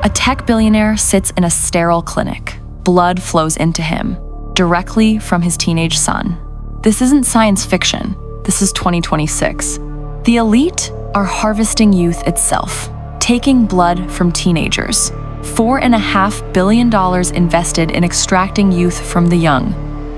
A tech billionaire sits in a sterile clinic. Blood flows into him, directly from his teenage son. This isn't science fiction. This is 2026. The elite are harvesting youth itself, taking blood from teenagers. $4.5 billion invested in extracting youth from the young.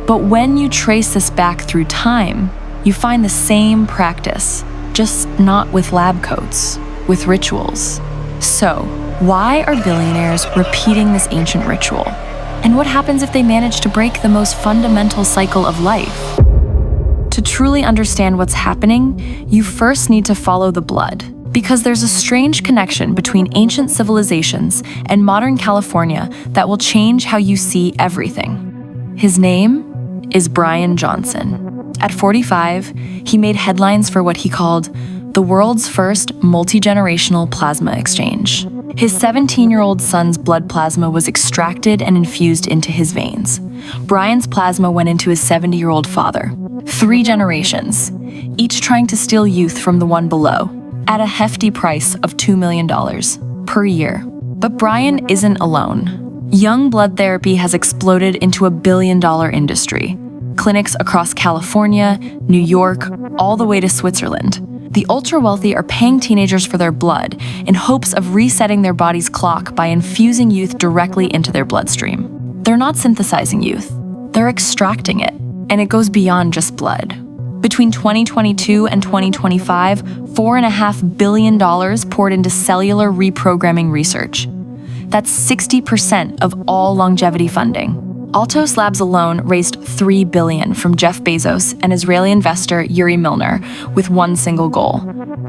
But when you trace this back through time, you find the same practice, just not with lab coats, with rituals. So, why are billionaires repeating this ancient ritual? And what happens if they manage to break the most fundamental cycle of life? To truly understand what's happening, you first need to follow the blood, because there's a strange connection between ancient civilizations and modern California that will change how you see everything. His name is Brian Johnson. At 45, he made headlines for what he called the world's first multi-generational plasma exchange. His 17-year-old son's blood plasma was extracted and infused into his veins. Brian's plasma went into his 70-year-old father. 3 generations, each trying to steal youth from the one below, at a hefty price of $2 million per year. But Brian isn't alone. Young blood therapy has exploded into a billion-dollar industry. Clinics across California, New York, all the way to Switzerland. The ultra-wealthy are paying teenagers for their blood in hopes of resetting their body's clock by infusing youth directly into their bloodstream. They're not synthesizing youth, they're extracting it, and it goes beyond just blood. Between 2022 and 2025, $4.5 billion poured into cellular reprogramming research. That's 60% of all longevity funding. Altos Labs alone raised $3 billion from Jeff Bezos and Israeli investor Yuri Milner with one single goal: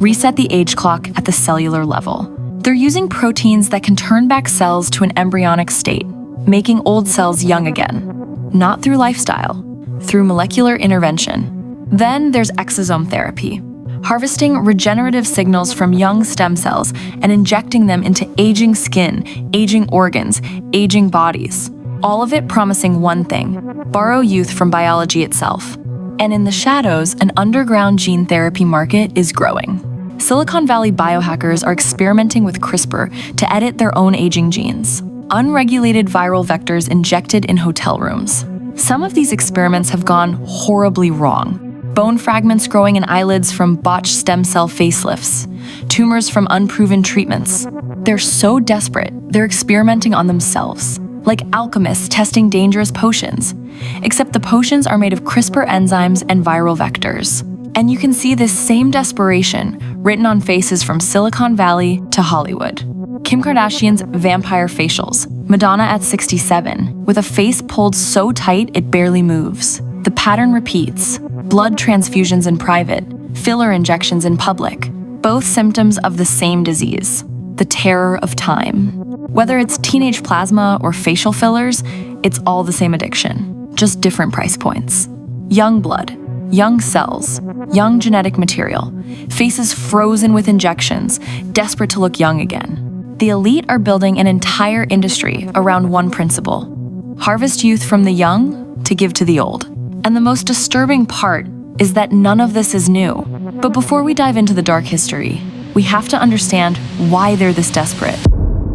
reset the age clock at the cellular level. They're using proteins that can turn back cells to an embryonic state, making old cells young again. Not through lifestyle, through molecular intervention. Then there's exosome therapy, harvesting regenerative signals from young stem cells and injecting them into aging skin, aging organs, aging bodies. All of it promising one thing: borrow youth from biology itself. And in the shadows, an underground gene therapy market is growing. Silicon Valley biohackers are experimenting with CRISPR to edit their own aging genes. Unregulated viral vectors injected in hotel rooms. Some of these experiments have gone horribly wrong. Bone fragments growing in eyelids from botched stem cell facelifts. Tumors from unproven treatments. They're so desperate, they're experimenting on themselves. Like alchemists testing dangerous potions. Except the potions are made of CRISPR enzymes and viral vectors. And you can see this same desperation written on faces from Silicon Valley to Hollywood. Kim Kardashian's vampire facials. Madonna at 67, with a face pulled so tight it barely moves. The pattern repeats. Blood transfusions in private, filler injections in public. Both symptoms of the same disease, the terror of time. Whether it's teenage plasma or facial fillers, it's all the same addiction, just different price points. Young blood, young cells, young genetic material, faces frozen with injections, desperate to look young again. The elite are building an entire industry around one principle: harvest youth from the young to give to the old. And the most disturbing part is that none of this is new. But before we dive into the dark history, we have to understand why they're this desperate.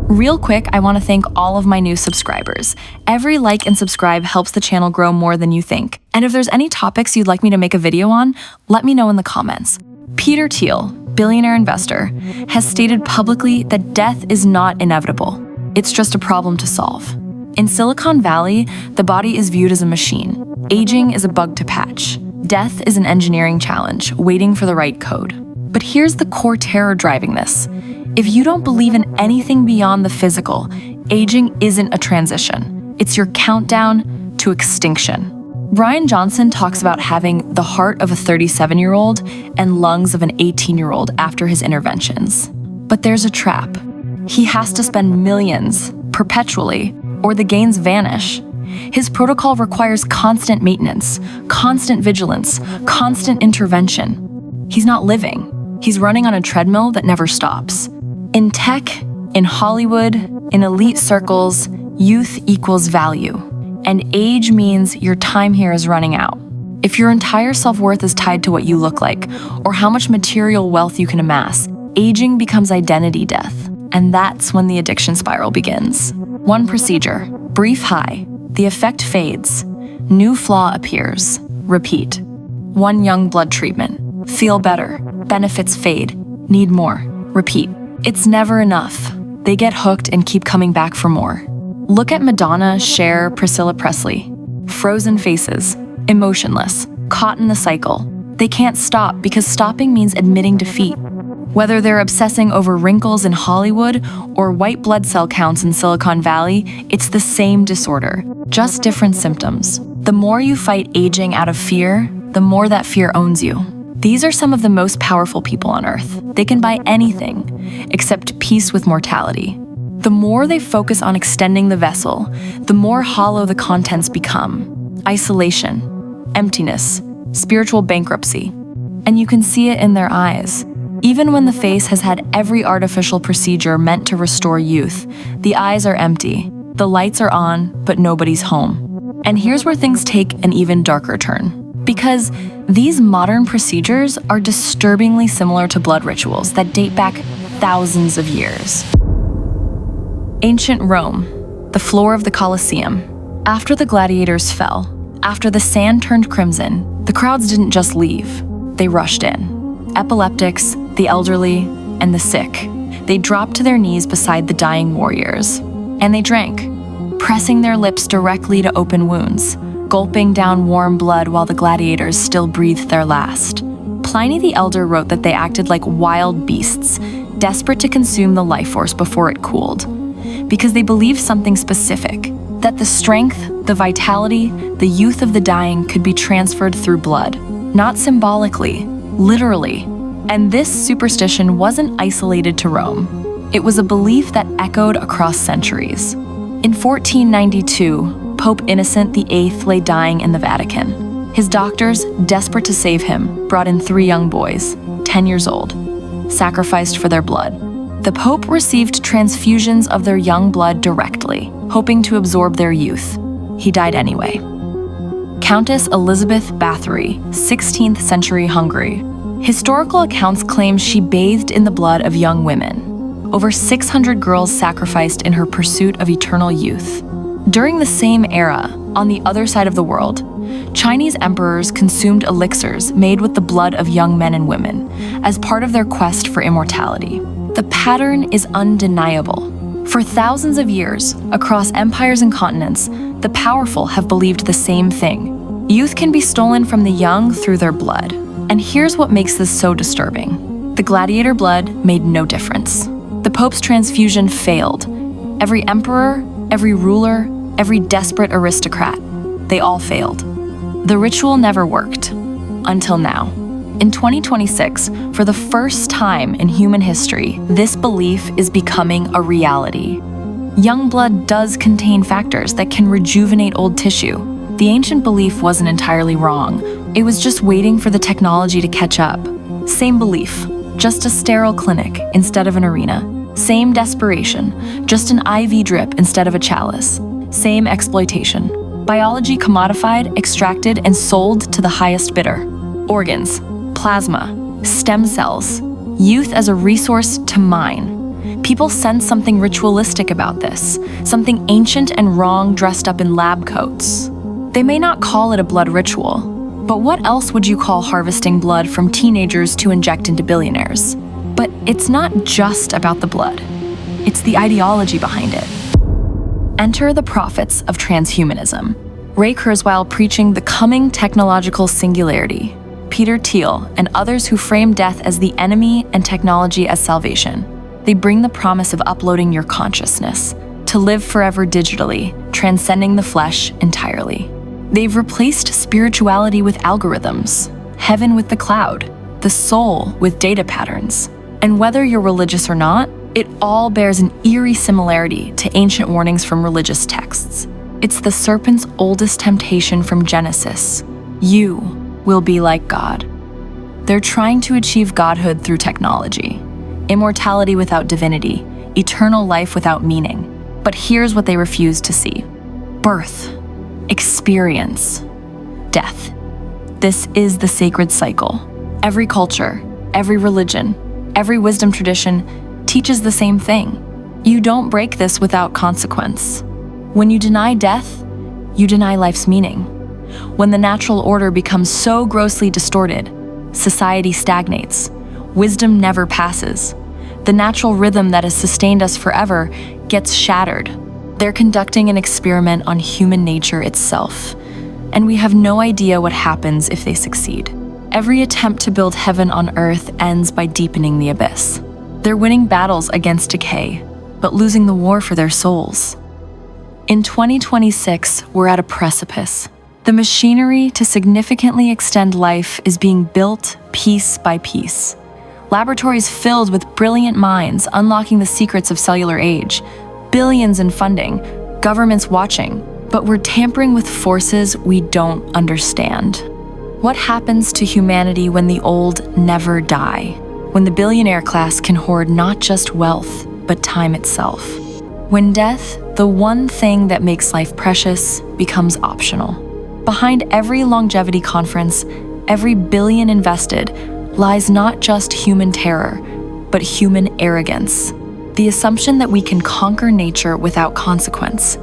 Real quick, I want to thank all of my new subscribers. Every like and subscribe helps the channel grow more than you think. And if there's any topics you'd like me to make a video on, let me know in the comments. Peter Thiel, billionaire investor, has stated publicly that death is not inevitable. It's just a problem to solve. In Silicon Valley, the body is viewed as a machine. Aging is a bug to patch. Death is an engineering challenge, waiting for the right code. But here's the core terror driving this. If you don't believe in anything beyond the physical, aging isn't a transition. It's your countdown to extinction. Brian Johnson talks about having the heart of a 37-year-old and lungs of an 18-year-old after his interventions. But there's a trap. He has to spend millions, perpetually, or the gains vanish. His protocol requires constant maintenance, constant vigilance, constant intervention. He's not living. He's running on a treadmill that never stops. In tech, in Hollywood, in elite circles, youth equals value. And age means your time here is running out. If your entire self-worth is tied to what you look like, or how much material wealth you can amass, aging becomes identity death. And that's when the addiction spiral begins. One procedure, brief high, the effect fades, new flaw appears, repeat. One young blood treatment, feel better, benefits fade, need more, repeat. It's never enough. They get hooked and keep coming back for more. Look at Madonna, Cher, Priscilla Presley. Frozen faces, emotionless, caught in the cycle. They can't stop because stopping means admitting defeat. Whether they're obsessing over wrinkles in Hollywood or white blood cell counts in Silicon Valley, it's the same disorder, just different symptoms. The more you fight aging out of fear, the more that fear owns you. These are some of the most powerful people on Earth. They can buy anything except peace with mortality. The more they focus on extending the vessel, the more hollow the contents become. Isolation, emptiness, spiritual bankruptcy. And you can see it in their eyes. Even when the face has had every artificial procedure meant to restore youth, the eyes are empty, the lights are on, but nobody's home. And here's where things take an even darker turn. Because these modern procedures are disturbingly similar to blood rituals that date back thousands of years. Ancient Rome, the floor of the Colosseum. After the gladiators fell, after the sand turned crimson, the crowds didn't just leave, they rushed in. Epileptics, the elderly, and the sick. They dropped to their knees beside the dying warriors. And they drank, pressing their lips directly to open wounds, gulping down warm blood while the gladiators still breathed their last. Pliny the Elder wrote that they acted like wild beasts, desperate to consume the life force before it cooled. Because they believed something specific, that the strength, the vitality, the youth of the dying could be transferred through blood. Not symbolically, literally. And this superstition wasn't isolated to Rome. It was a belief that echoed across centuries. In 1492, Pope Innocent VIII lay dying in the Vatican. His doctors, desperate to save him, brought in 3 young boys, 10 years old, sacrificed for their blood. The Pope received transfusions of their young blood directly, hoping to absorb their youth. He died anyway. Countess Elizabeth Bathory, 16th century Hungary. Historical accounts claim she bathed in the blood of young women. Over 600 girls sacrificed in her pursuit of eternal youth. During the same era, on the other side of the world, Chinese emperors consumed elixirs made with the blood of young men and women as part of their quest for immortality. The pattern is undeniable. For thousands of years, across empires and continents, the powerful have believed the same thing. Youth can be stolen from the young through their blood. And here's what makes this so disturbing. The gladiator blood made no difference. The Pope's transfusion failed. Every emperor, every ruler, every desperate aristocrat, they all failed. The ritual never worked. Until now. In 2026, for the first time in human history, this belief is becoming a reality. Young blood does contain factors that can rejuvenate old tissue. The ancient belief wasn't entirely wrong. It was just waiting for the technology to catch up. Same belief, just a sterile clinic instead of an arena. Same desperation, just an IV drip instead of a chalice. Same exploitation. Biology commodified, extracted, and sold to the highest bidder. Organs, plasma, stem cells, youth as a resource to mine. People sense something ritualistic about this, something ancient and wrong dressed up in lab coats. They may not call it a blood ritual, but what else would you call harvesting blood from teenagers to inject into billionaires? But it's not just about the blood. It's the ideology behind it. Enter the prophets of transhumanism. Ray Kurzweil preaching the coming technological singularity. Peter Thiel and others who frame death as the enemy and technology as salvation. They bring the promise of uploading your consciousness, to live forever digitally, transcending the flesh entirely. They've replaced spirituality with algorithms, heaven with the cloud, the soul with data patterns. And whether you're religious or not, it all bears an eerie similarity to ancient warnings from religious texts. It's the serpent's oldest temptation from Genesis. You will be like God. They're trying to achieve godhood through technology, immortality without divinity, eternal life without meaning. But here's what they refuse to see: birth, experience, death. This is the sacred cycle. Every culture, every religion, every wisdom tradition teaches the same thing. You don't break this without consequence. When you deny death, you deny life's meaning. When the natural order becomes so grossly distorted, society stagnates. Wisdom never passes. The natural rhythm that has sustained us forever gets shattered. They're conducting an experiment on human nature itself, and we have no idea what happens if they succeed. Every attempt to build heaven on earth ends by deepening the abyss. They're winning battles against decay, but losing the war for their souls. In 2026, we're at a precipice. The machinery to significantly extend life is being built piece by piece. Laboratories filled with brilliant minds unlocking the secrets of cellular age, billions in funding, governments watching, but we're tampering with forces we don't understand. What happens to humanity when the old never die? When the billionaire class can hoard not just wealth, but time itself? When death, the one thing that makes life precious, becomes optional. Behind every longevity conference, every billion invested, lies not just human terror, but human arrogance. The assumption that we can conquer nature without consequence,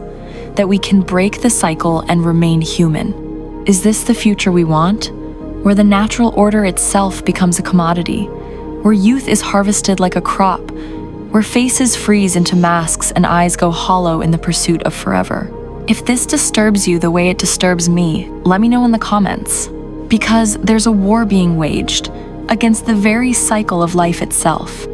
that we can break the cycle and remain human. Is this the future we want? Where the natural order itself becomes a commodity, where youth is harvested like a crop, where faces freeze into masks and eyes go hollow in the pursuit of forever. If this disturbs you the way it disturbs me, let me know in the comments. Because there's a war being waged against the very cycle of life itself.